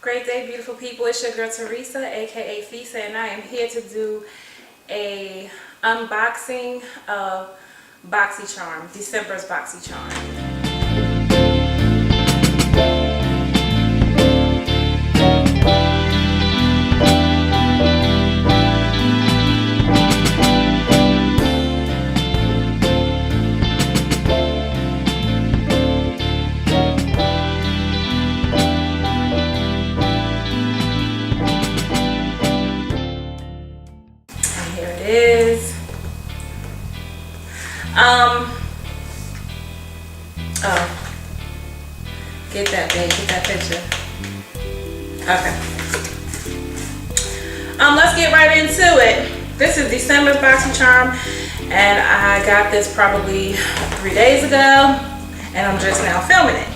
Great day, beautiful people. It's your girl Teresa, aka Fisa, and I am here to do a unboxing of Boxy Charm, December's Boxy Charm. Here it is. Oh, get that, babe. Get that picture. Okay. Let's get right into it. This is December's Boxy Charm, and I got this probably 3 days ago, and I'm just now filming it.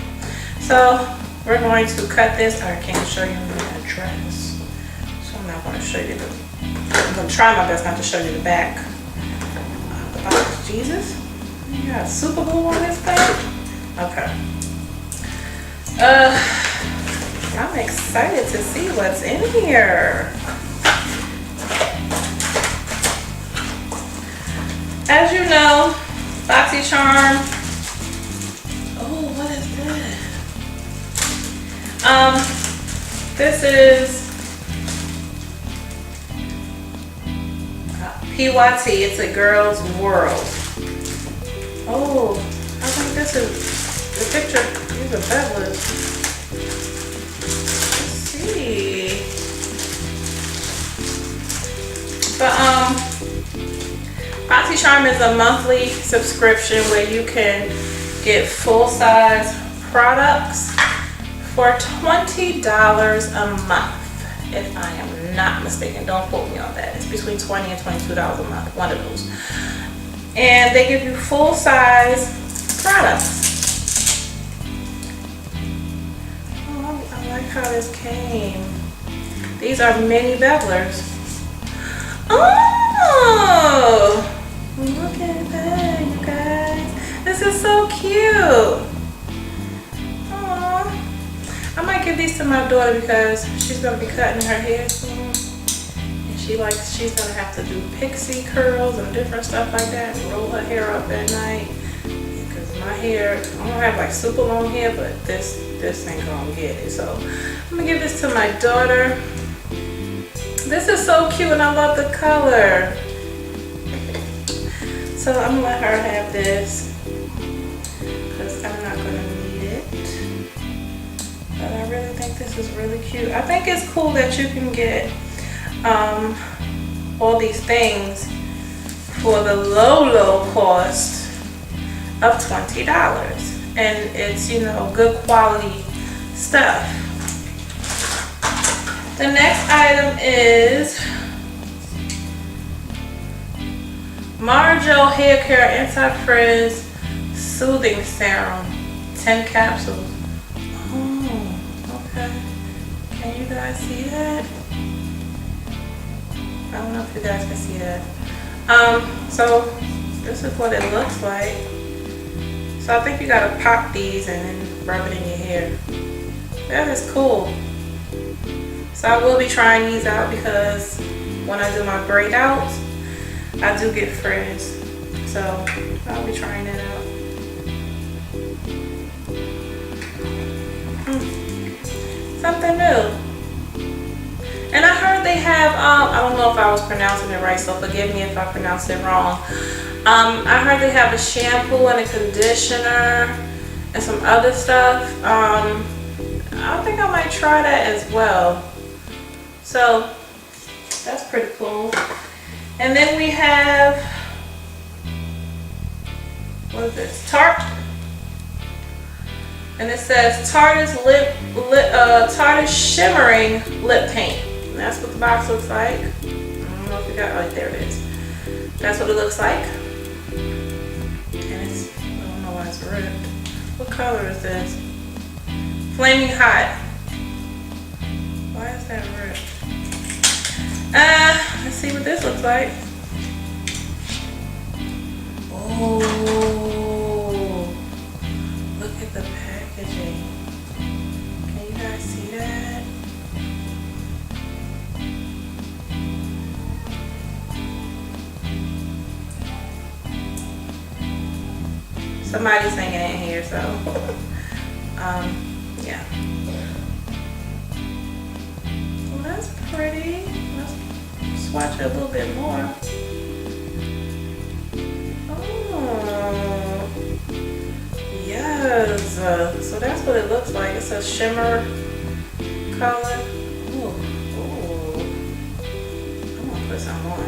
So we're going to cut this. I can't show you the address, so I'm not going to show you I'm going to try my best not to show you the back of the box. Jesus, you got super glue on this thing? Okay. I'm excited to see what's in here. As you know, Boxy Charm. Oh, what is this? This is PYT. It's a girl's world. Oh, I think this is the picture. These are bevelers. Let's see. But Boxy Charm is a monthly subscription where you can get full-size products for $20 a month. If I am not mistaken, don't quote me on that. It's between $20 and $22 a month, one of those. And they give you full-size products. Oh, I like how this came. These are mini bevelers. Oh, look at that, you guys. This is so cute. I might give these to my daughter because she's gonna be cutting her hair soon, and she's gonna have to do pixie curls and different stuff like that, and roll her hair up at night. Because my hair, I don't have like super long hair, but this ain't gonna get it. So I'm gonna give this to my daughter. This is so cute, and I love the color. So I'm gonna let her have this because I'm not gonna need it. But I really think this is really cute. I think it's cool that you can get all these things for the low cost of $20. And it's, you know, good quality stuff. The next item is Marjo Hair Care Anti-Frizz Soothing Serum, 10 capsules. Oh, okay. Can you guys see that? I don't know if you guys can see that. So this is what it looks like. So I think you gotta pop these and then rub it in your hair. That is cool. So I will be trying these out because when I do my braid outs, I do get frizz. So I'll be trying it out. Something new. And I heard they have, I don't know if I was pronouncing it right, so forgive me if I pronounced it wrong. I heard they have a shampoo and a conditioner and some other stuff. I think I might try that as well. So that's pretty cool. And then we have, what is this? Tarte. And it says Tarte's Tarte's Shimmering Lip Paint. And that's what the box looks like. I don't know if you got, right there it is. That's what it looks like. And it's, I don't know why it's ripped. What color is this? Flaming Hot. Why is that ripped? Let's see what this looks like. Oh, look at the packaging. Can you guys see that? Somebody's singing in here, so yeah. Well, that's pretty. Let's swatch it a little bit more. Oh, yes. So that's what it looks like. It's a shimmer color. Ooh, ooh. I'm gonna put some on.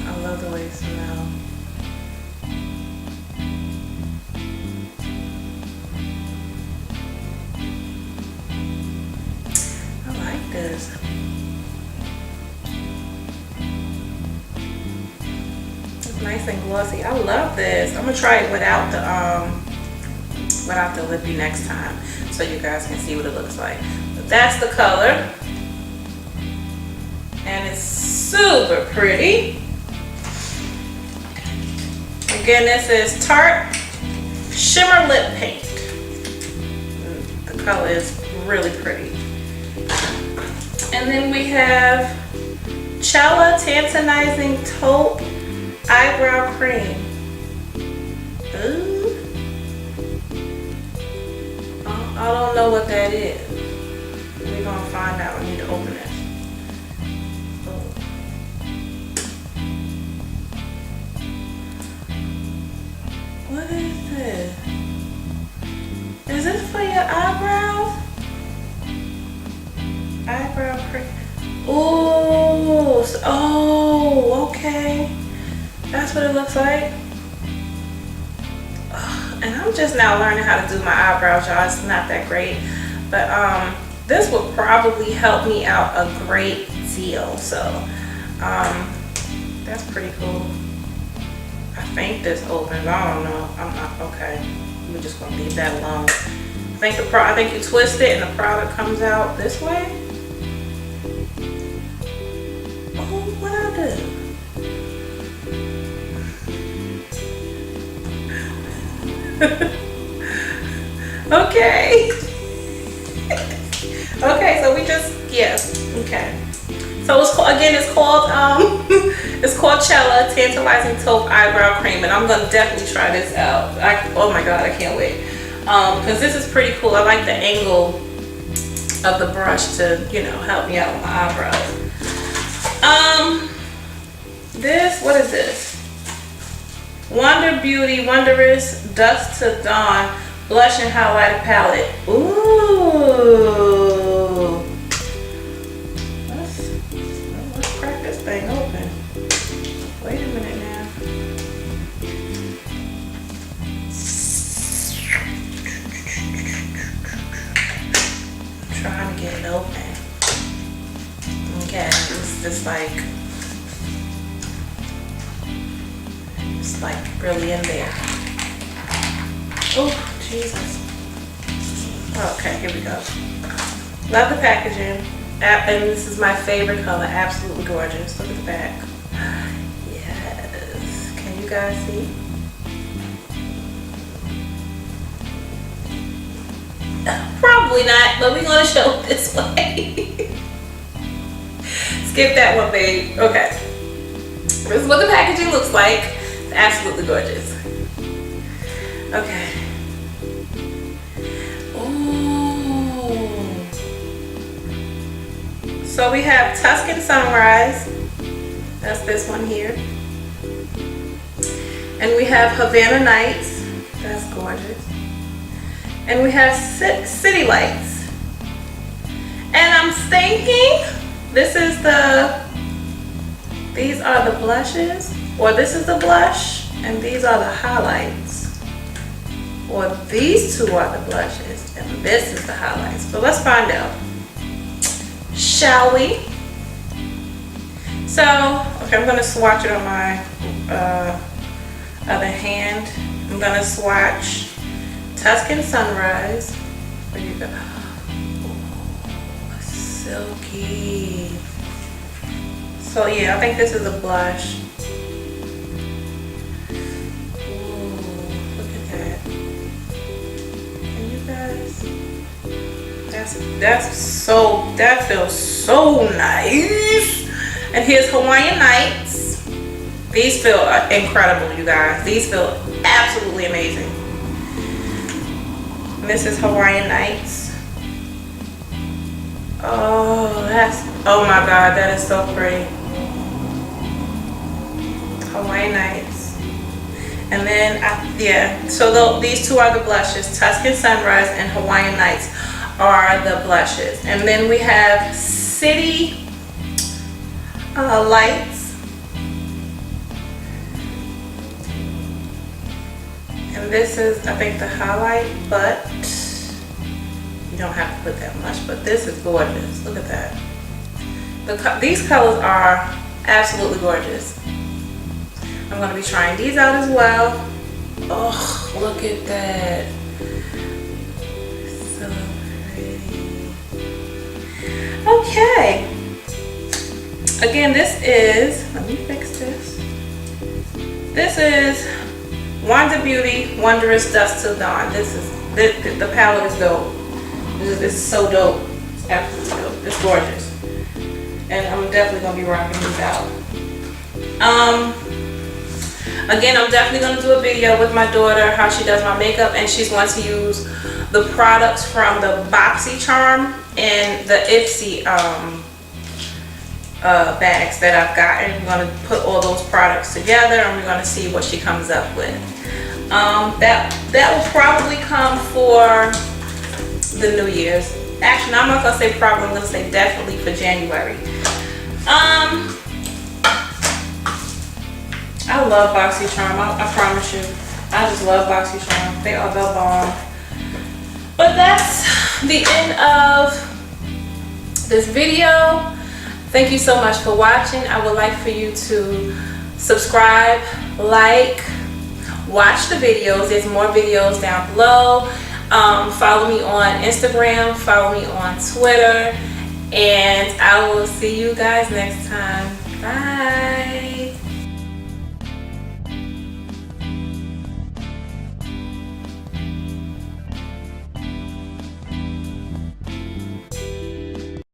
I love the way it smells. I like this. It's nice and glossy. I love this. I'm gonna try it without the lippy next time, so you guys can see what it looks like. But that's the color, and it's super pretty. Again, this is Tarte Shimmer Lip Paint. The color is really pretty. And then we have Chella Tantalizing Taupe Eyebrow Cream. Ooh. I don't know what that is. We're gonna find out. We need to open it. What is this? Is this for your eyebrows? Eyebrow cream. Ooh. Oh, okay. That's what it looks like. And I'm just now learning how to do my eyebrows, y'all. It's not that great. But this will probably help me out a great deal. So that's pretty cool. I think this opens. I don't know. I'm not okay. We're just gonna leave that alone. I think you twist it and the product comes out this way. Oh, what I do? Okay. Okay, so we just okay. So it's called, again, it's called it's called Chella Tantalizing Taupe Eyebrow Cream, and I'm gonna definitely try this out. Oh my god, I can't wait. Because this is pretty cool. I like the angle of the brush to, you know, help me out with my eyebrows. What is this? Wonder Beauty Wondrous Dusk to Dawn Blush and Highlighter Palette. Ooh. Let's crack this thing open. Wait a minute now. I'm trying to get it open. Okay, it's just like really in there. Oh, Jesus. Okay, here we go. Love the packaging. And this is my favorite color. Absolutely gorgeous. Look at the back. Yes. Can you guys see? Probably not, but we're going to show it this way. Skip that one, babe. Okay. This is what the packaging looks like. It's absolutely gorgeous. Okay. Ooh. So we have Tuscan Sunrise. That's this one here. And we have Havana Nights. That's gorgeous. And we have City Lights. And I'm thinking these are the blushes, or this is the blush, and these are the highlights. Or these two are the blushes, and this is the highlights. So let's find out. Shall we? So, okay, I'm gonna swatch it on my other hand. I'm gonna swatch Tuscan Sunrise. Where you go? Oh, silky. So yeah, I think this is a blush. Ooh, look at that. Can you guys? that feels so nice. And here's Hawaiian Nights. These feel incredible, you guys. These feel absolutely amazing. And this is Hawaiian Nights. Oh my God, that is so pretty. Hawaiian Nights. And then, so these two are the blushes. Tuscan Sunrise and Hawaiian Nights are the blushes. And then we have City Lights. And this is, I think, the highlight, but you don't have to put that much, but this is gorgeous. Look at that. These colors are absolutely gorgeous. I'm going to be trying these out as well. Oh, look at that. So pretty. Okay. Again, this is, let me fix this. This is Wonder Beauty Wondrous Dusk Till Dawn. This is, the palette is dope. This is so dope. It's absolutely dope. It's gorgeous. And I'm definitely going to be rocking these out. Again, I'm definitely going to do a video with my daughter, how she does my makeup, and she's going to use the products from the Boxy Charm and the Ipsy bags that I've gotten. We're going to put all those products together and we're going to see what she comes up with. That will probably come for the New Year's. Actually, no, I'm not going to say probably, I'm going to say definitely for January. I love Boxy Charm, I promise you. I just love Boxy Charm. They are the bomb. But that's the end of this video. Thank you so much for watching. I would like for you to subscribe, like, watch the videos. There's more videos down below. Follow me on Instagram, follow me on Twitter, and I will see you guys next time. Bye.